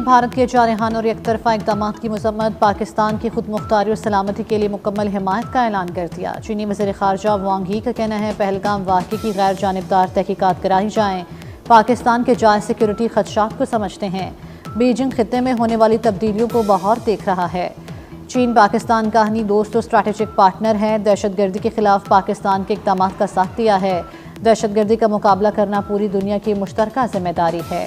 भारत के जारहाना और एकतरफा इकदाम की मजम्मत। पाकिस्तान की खुद मुख्तारी और सलामती के लिए मुकम्मल हिमायत का ऐलान कर दिया। चीनी वज़ीर ख़ारजा वांग ही का कहना है पहलगाम वाक़े की गैर जानिबदार तहकीकात कराई जाएँ। पाकिस्तान के जायज़ सिक्योरिटी खदशात को समझते हैं। बीजिंग खित्ते में होने वाली तब्दीलियों को बगौर देख रहा है। चीन पाकिस्तान का हनी दोस्त और स्ट्रैटेजिक पार्टनर है। दहशतगर्दी के खिलाफ पाकिस्तान के इक़दाम का साथ दिया है। दहशतगर्दी का मुकाबला करना पूरी दुनिया की मुश्तरका जिम्मेदारी है।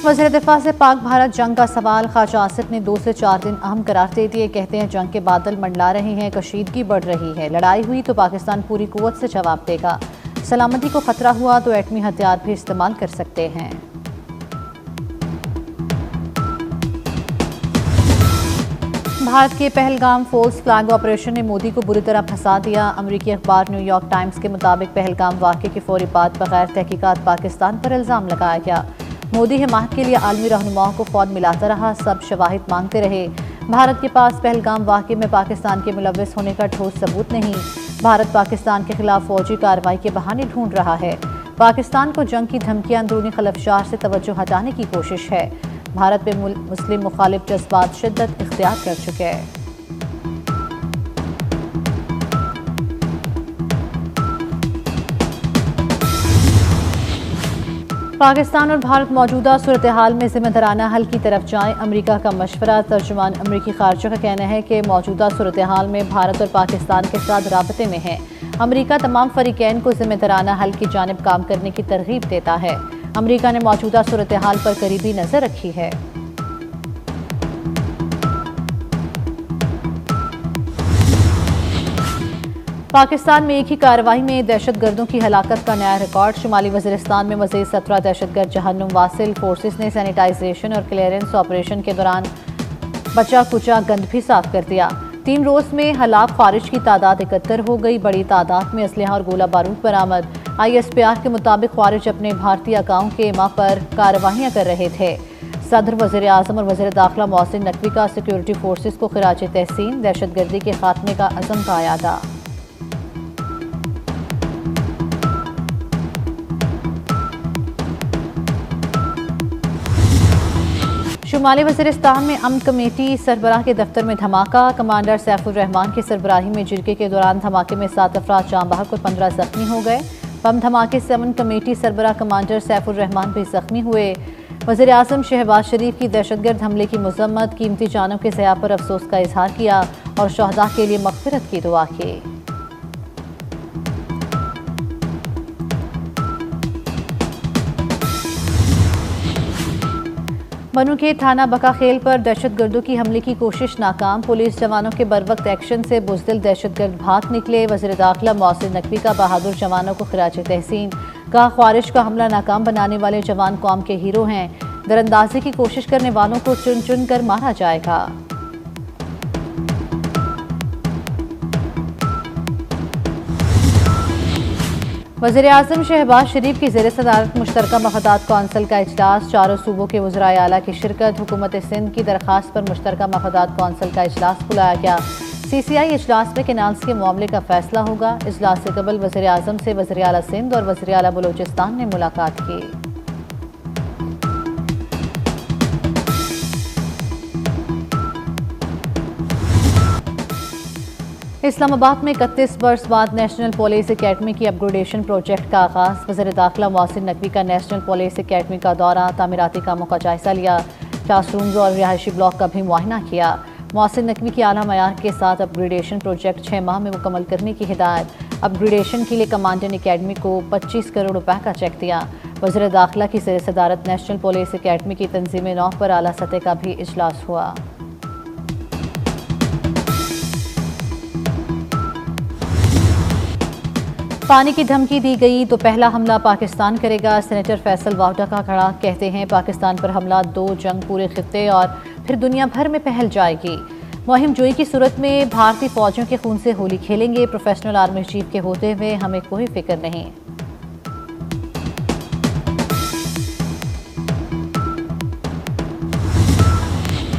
वज़ीर दिफा से पाक भारत जंग का सवाल। ख्वाजा आसिफ ने 2 से 4 दिन अहम करार दे दिए। कहते हैं जंग के बादल मंडला रहे हैं, कशीदगी बढ़ रही है। लड़ाई हुई तो पाकिस्तान पूरी कुव्वत से जवाब देगा। सलामती को खतरा हुआ तो एटमी हथियार भी इस्तेमाल कर सकते हैं। भारत के पहलगाम फॉल्स फ्लैग ऑपरेशन ने मोदी को बुरी तरह फंसा दिया। अमरीकी अखबार न्यूयॉर्क टाइम्स के मुताबिक पहलगाम वाक़े के फौरी बाद बगैर तहकीकात पाकिस्तान पर इल्ज़ाम लगाया गया। मोदी हिमायत के लिए आलमी रहनुमाओं को फ़ौन मिलाता रहा, सब शवाहिद मांगते रहे। भारत के पास पहलगाम वाक़े में पाकिस्तान के मुलव्वस होने का ठोस सबूत नहीं। भारत पाकिस्तान के खिलाफ फौजी कार्रवाई के बहाने ढूंढ रहा है। पाकिस्तान को जंग की धमकियां अंदरूनी खलफशार से तवज्जो हटाने की कोशिश है। भारत में मुस्लिम मुखालिफ जज्बात शिद्दत इख्तियार कर चुके हैं। पाकिस्तान और भारत मौजूदा सूरत हाल में ज़िम्मेदाराना हल की तरफ जाएं। अमरीका का मशवरा। तर्जुमान अमरीकी खारजा का कहना है कि मौजूदा सूरत हाल में भारत और पाकिस्तान के साथ राबते में है। अमरीका तमाम फरीकैन को ज़िम्मेदाराना हल की जानिब काम करने की तरगीब देता है। अमरीका ने मौजूदा सूरत हाल पर करीबी नज़र रखी है। पाकिस्तान में एक ही कार्रवाई में दहशतगर्दों की हलाकत का नया रिकॉर्ड। शुमाली वज़ीरिस्तान में मज़ीद 17 दहशतगर्द जहन्नुम वासिल। फोर्सेस ने सैनिटाइजेशन और क्लियरेंस ऑपरेशन के दौरान बचा कुचा गंद भी साफ कर दिया। 3 रोज़ में हलाक खारिज की तादाद 71 हो गई। बड़ी तादाद में असलहा और गोला बारूद बरामद। ISPR के मुताबिक खारिज अपने भारतीय गाँव के माह पर कार्रवाइयाँ कर रहे थे। सदर, वज़ीर आज़म और वज़ीर दाखिला मोहसिन नकवी का सिक्योरिटी फोर्सेस को खिराज तहसीन। दहशतगर्दी के खात्मे का अज़म का यादा। शुमाली वज़ीरिस्तान में अमन कमेटी सरबराह के दफ्तर में धमाका। कमांडर सैफुर रहमान की सरबराही में जिरगे के दौरान धमाके में 7 अफराद जाँ बहक और 15 जख्मी हो गए। बम धमाके से अमन कमेटी सरबराह कमांडर सैफुर रहमान भी जख्मी हुए। वज़ीर आज़म शहबाज शरीफ की दहशतगर्द हमले की मजम्मत। कीमती जानों के ज़या पर अफसोस का इजहार किया और शहदा के लिए मग़फ़िरत की दुआ की। बनू के थाना बकाखेल पर दहशतगर्दों की हमले की कोशिश नाकाम। पुलिस जवानों के बरवक्त एक्शन से बुज़दिल दहशतगर्द भाग निकले। वज़ीर दाखिला मोहसिन नकवी का बहादुर जवानों को खिराज तहसीन। कहा ख्वारिज का हमला नाकाम बनाने वाले जवान कौम के हीरो हैं। दरअंदाजी की कोशिश करने वालों को चुन चुन कर मारा जाएगा। वज़ीर आज़म शहबाज शरीफ की ज़ेर सदारत मुश्तरका मफादात कौंसिल का इजलास। चारों सूबों के वज़राए आला की शिरकत। हुकूमत सिंध की दरख्वास्त पर मुश्तरका मफादात कौंसिल का इजलास बुलाया गया। CCI इजलास में कैनाल्स के मामले का फैसला होगा। इजलास से कबल वज़ीर आज़म से वज़ीर आला सिंध और वज़ीर आला बलूचिस्तान ने मुलाकात की। इस्लामाबाद में 31 वर्ष बाद नेशनल पुलिस एकेडमी की अपग्रेडेशन प्रोजेक्ट का आगाज़। वज़ीर दाखिला मोहसिन नकवी का नेशनल पुलिस एकेडमी का दौरा। तामीराती कामों का जायजा लिया। क्लासरूम्स और रिहायशी ब्लॉक का भी मुआयना किया। मोहसिन नकवी की आला मयार के साथ अपग्रेडेशन प्रोजेक्ट 6 माह में मुकम्मल करने की हिदायत। अपग्रेडेशन के लिए कमांडेंट एकेडमी को 25 करोड़ रुपए का चेक दिया। वज़ीर दाखिला की ज़ेर सदारत नेशनल पुलिस एकेडमी की तंजीम नौ पर आला सतह का भी इजलास हुआ। पानी की धमकी दी गई तो पहला हमला पाकिस्तान करेगा। सेनेटर फैसल वावडा का खड़ा। कहते हैं पाकिस्तान पर हमला 2 जंग पूरे खित्ते और फिर दुनिया भर में फैल जाएगी। मुहिम जोई की सूरत में भारतीय फौजियों के खून से होली खेलेंगे। प्रोफेशनल आर्मी चीफ के होते हुए हमें कोई फिक्र नहीं।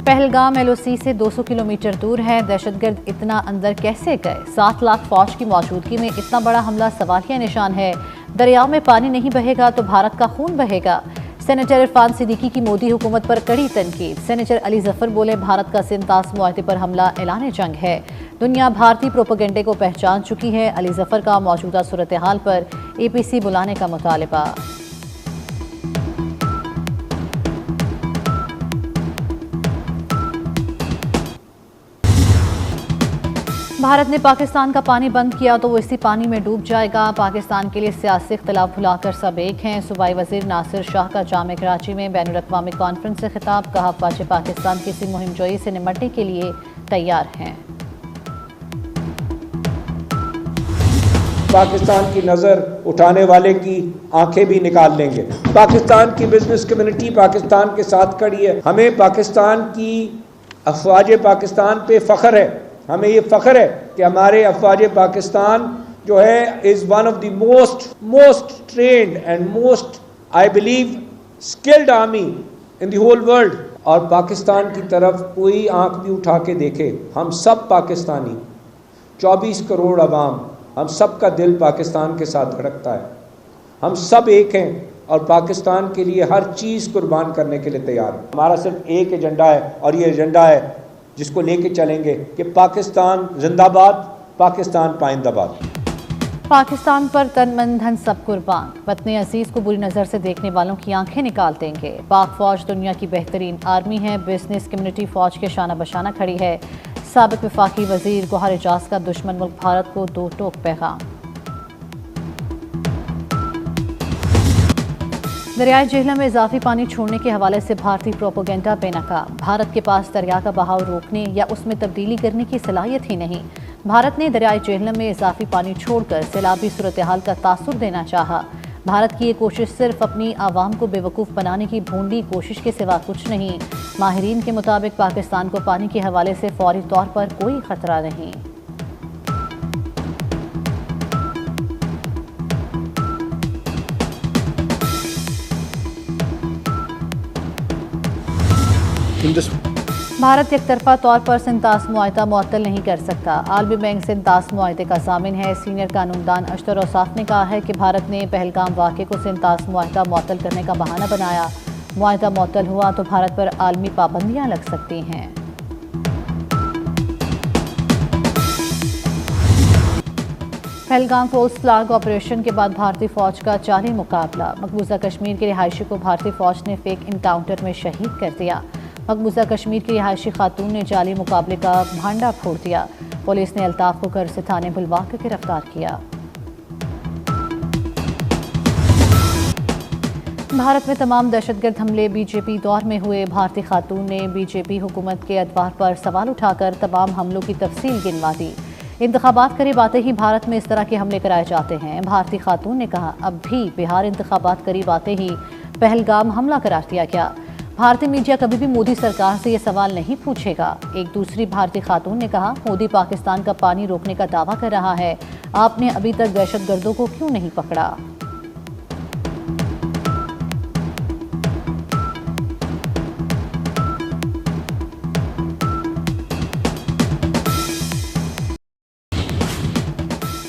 पहलगाम LOC से 200 किलोमीटर दूर है। दहशतगर्द इतना अंदर कैसे गए? 7 लाख फौज की मौजूदगी में इतना बड़ा हमला सवालिया निशान है। दरियाओं में पानी नहीं बहेगा तो भारत का खून बहेगा। सेनेटर इरफान सिद्दीकी की मोदी हुकूमत पर कड़ी तनकीद। सेनेटर अली जफर बोले, भारत का सिंतास मुआहदे पर हमला ऐलान जंग है। दुनिया भारतीय प्रोपेगेंडे को पहचान चुकी है। अली जफर का मौजूदा सूरत हाल पर APC बुलाने का मुतालबा। भारत ने पाकिस्तान का पानी बंद किया तो वो इसी पानी में डूब जाएगा। पाकिस्तान के लिए सियासी इख्तिलाफ भुलाकर सब एक हैं। सूबाई वजीर नासिर शाह का जामे कराची में बैनुल-अक़वामी कॉन्फ्रेंस से खिताब। कहा, अफ़वाज पाकिस्तान किसी मुहिम जोई से निमटने के लिए तैयार हैं। पाकिस्तान की नज़र उठाने वाले की आंखें भी निकाल लेंगे। पाकिस्तान की बिजनेस कम्युनिटी पाकिस्तान के साथ खड़ी है। हमें पाकिस्तान की अफ़वाज पाकिस्तान पे फ़ख्र है। हमें ये फ़ख्र है कि हमारे अफ़वाज पाकिस्तान जो है is one of the most trained and most I believe skilled army in the whole world. और पाकिस्तान की तरफ कोई आंख भी उठा के देखे, हम सब पाकिस्तानी 24 करोड़ अवाम, हम सब का दिल पाकिस्तान के साथ धड़कता है। हम सब एक हैं और पाकिस्तान के लिए हर चीज़ कुर्बान करने के लिए तैयार हैं। हमारा सिर्फ एक एजेंडा है और ये एजेंडा है जिसको लेके चलेंगे कि पाकिस्तान जिंदाबाद, पाकिस्तान पाइंदाबाद। पाकिस्तान पर तन मन धन सब कुर्बान। वतन अजीज को बुरी नज़र से देखने वालों की आंखें निकाल देंगे। पाक फौज दुनिया की बेहतरीन आर्मी है। बिजनेस कम्युनिटी फौज के शाना बशाना खड़ी है। साबिक वफाकी वजीर गोहर एजाज का दुश्मन मुल्क भारत को दो टोक पैगाम। दरियाए जेहलम में इजाफी पानी छोड़ने के हवाले से भारतीय प्रोपेगेंडा बेनकाब। भारत के पास दरिया का बहाव रोकने या उसमें तब्दीली करने की सलाहियत ही नहीं। भारत ने दरियाए जेहलम में इजाफी पानी छोड़कर सैलाबी सूरत हाल का तासुर देना चाहा। भारत की ये कोशिश सिर्फ अपनी आवाम को बेवकूफ़ बनाने की भोंडी कोशिश के सिवा कुछ नहीं। माहिरीन के मुताबिक पाकिस्तान को पानी के हवाले से फौरी तौर पर कोई खतरा नहीं। भारत एक तरफा तौर पर सिंतास मुआहदा मुअत्तल नहीं कर सकता। आलमी बैंक सिंतास मुआहदे का ज़ामिन है। सीनियर कानूनदान अशतर औसाफ ने कहा है कि भारत ने पहलगाम वाक़े को सिंतास मुआहदा मुअत्तल करने का बहाना बनाया। मुआहदा मुअत्तल हुआ तो भारत पर आलमी पाबंदियाँ लग सकती हैं। पहलगाम फोर्स फ्लैग ऑपरेशन के बाद भारतीय फौज का जाली मुकाबला। मकबूजा कश्मीर के रिहायशी को भारतीय फौज ने फेक इनकाउंटर में शहीद कर दिया। मकबूजा कश्मीर की रिहायशी खातून ने जाली मुकाबले का भांडा फोड़ दिया। पुलिस ने अल्ताफ को घर से थाने बुलवा कर गिरफ्तार किया। भारत में तमाम दहशतगर्द हमले बीजेपी दौर में हुए। भारतीय खातून ने बीजेपी हुकूमत के अदवार पर सवाल उठाकर तमाम हमलों की तफसील गिनवा दी। इंतखाबात करीब आते ही भारत में इस तरह के हमले कराए जाते हैं। भारतीय खातून ने कहा, अब भी बिहार इंतखाबात करीब आते ही पहलगाम हमला करार दिया गया। भारतीय मीडिया कभी भी मोदी सरकार से ये सवाल नहीं पूछेगा। एक दूसरी भारतीय खातून ने कहा, मोदी पाकिस्तान का पानी रोकने का दावा कर रहा है, आपने अभी तक दहशतगर्दों को क्यों नहीं पकड़ा?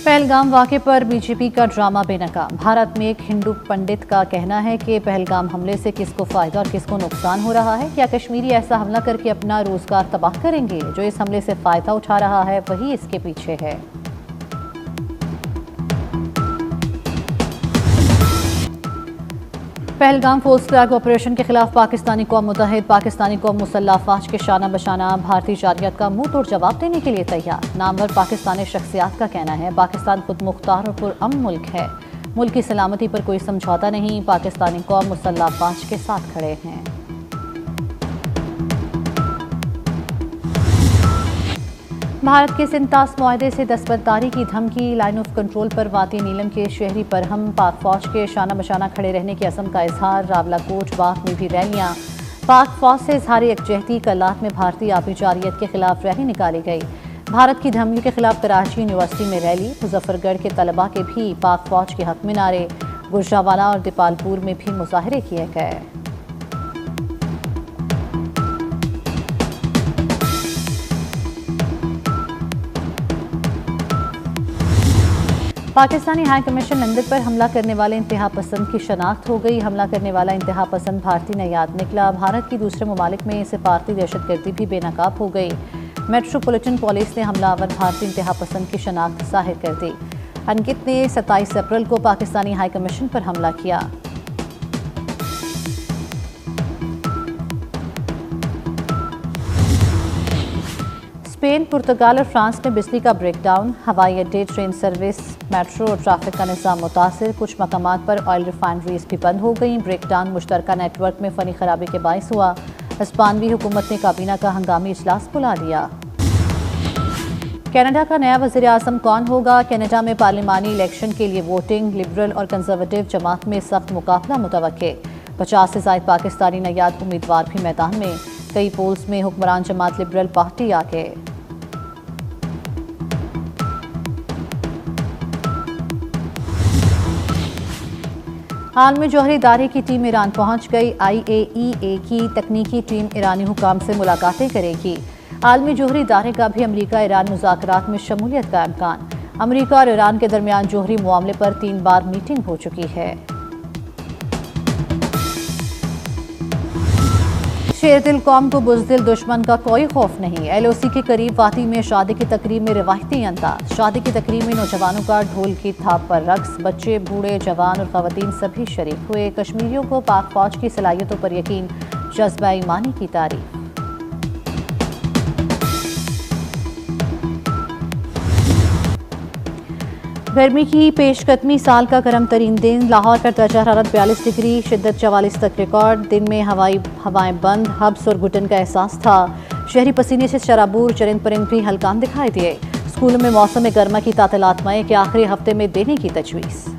पहलगाम वाक़े पर बीजेपी का ड्रामा बेनकाब। भारत में एक हिंदू पंडित का कहना है कि पहलगाम हमले से किसको फ़ायदा और किसको नुकसान हो रहा है। क्या कश्मीरी ऐसा हमला करके अपना रोज़गार तबाह करेंगे? जो इस हमले से फ़ायदा उठा रहा है वही इसके पीछे है। पहलगाम फोर्स फ्लैग ऑपरेशन के खिलाफ पाकिस्तानी कौम मुतहद। पाकिस्तानी कौम मुसल्लह अफ़वाज के शाना बशाना भारतीय जारियत का मुंह तोड़ जवाब देने के लिए तैयार। नामवर पाकिस्तानी शख्सियात का कहना है, पाकिस्तान खुद मुख्तार और पुरअमन मुल्क है। मुल्क की सलामती पर कोई समझौता नहीं। पाकिस्तानी कौम मुसल्लह अफ़वाज के साथ खड़े हैं। भारत के सिंतास मुआहदे से दस्तबरदारी की धमकी। लाइन ऑफ कंट्रोल पर वादी नीलम के शहरी पर हम पाक फौज के शाना बशाना खड़े रहने के असम का इजहार। रावलाकोट बाग में भी रैलियां। पाक फौज से इजहार यकजहती। कल्लात में भारतीय आबी जारियत के खिलाफ रैली निकाली गई। भारत की धमकी के खिलाफ कराची यूनिवर्सिटी में रैली। मुजफ्फरगढ़ के तलबा के भी पाक फौज के हक में नारे। गुजरावाला और दीपालपुर में भी मुजाहरे किए गए। पाकिस्तानी हाई कमीशन लंदन पर हमला करने वाले इंतहा पसंद की शनाख्त हो गई। हमला करने वाला इंतहा पसंद भारतीय नयाद निकला। भारत की दूसरे ममालिक में सिफारती दहशतगर्दी भी बेनकाब हो गई। मेट्रोपॉलिटन पुलिस ने हमलावर भारतीय इंतहा पसंद की शनाख्त जाहिर कर दी। अंकित ने 27 अप्रैल को पाकिस्तानी हाई कमीशन पर हमला किया। स्पेन, पुर्तगाल और फ्रांस में बिजली का ब्रेकडाउन, हवाई अड्डे, ट्रेन सर्विस, मेट्रो और ट्रैफिक का निज़ाम मुतासिर। कुछ मकामात पर ऑयल रिफाइनरीज भी बंद हो गई। ब्रेकडाउन मुश्तरका नेटवर्क में फ़नी खराबी के बायस हुआ। हिस्पानवी हुकूमत ने काबीना का हंगामी इजलास बुला लिया। कनाडा का नया वज़ीर आज़म कौन होगा? कनाडा में पार्लिमानी इलेक्शन के लिए वोटिंग। लिबरल और कंजर्वेटिव जमात में सख्त मुकाबला मुतवक्के। 50 से ज़ायद पाकिस्तानी नयाद उम्मीदवार भी मैदान में। कई पोल्स में हुक्मरान जमात लिबरल पार्टी आगे। आलमी जौहरी इदारे की टीम ईरान पहुंच गई। IAEA की तकनीकी टीम ईरानी हुकाम से मुलाकातें करेगी। आलमी जौहरी इदारे का भी अमरीका ईरान मुज़ाकरात में शमूलियत का इम्कान। अमरीका और ईरान के दरमियान जौहरी मामले पर 3 बार मीटिंग हो चुकी है। शेर दिल कौम को बुज़दिल दुश्मन का कोई खौफ नहीं। LOC के करीब वादी में शादी की तकरीब में रिवायती अंदाज। शादी की तकरीब में नौजवानों का ढोल की थाप पर रक्स। बच्चे, बूढ़े, जवान और ख़वातीन सभी शरीक हुए। कश्मीरियों को पाक फौज की सलाहियतों पर यकीन, जज्बा ईमानी की तारीफ। गर्मी की पेशकदमी, साल का गर्म तरीन दिन। लाहौर का दर्जा हरारत 42 डिग्री, शिद्दत 44 तक रिकॉर्ड। दिन में हवाएं बंद, हब्स और घुटन का एहसास था। शहरी पसीने से शराबूर, चरिंद परिंद भी हलकान दिखाई दिए। स्कूलों में मौसम गर्मा की तातीलात मई के आखिरी हफ्ते में देने की तजवीज़।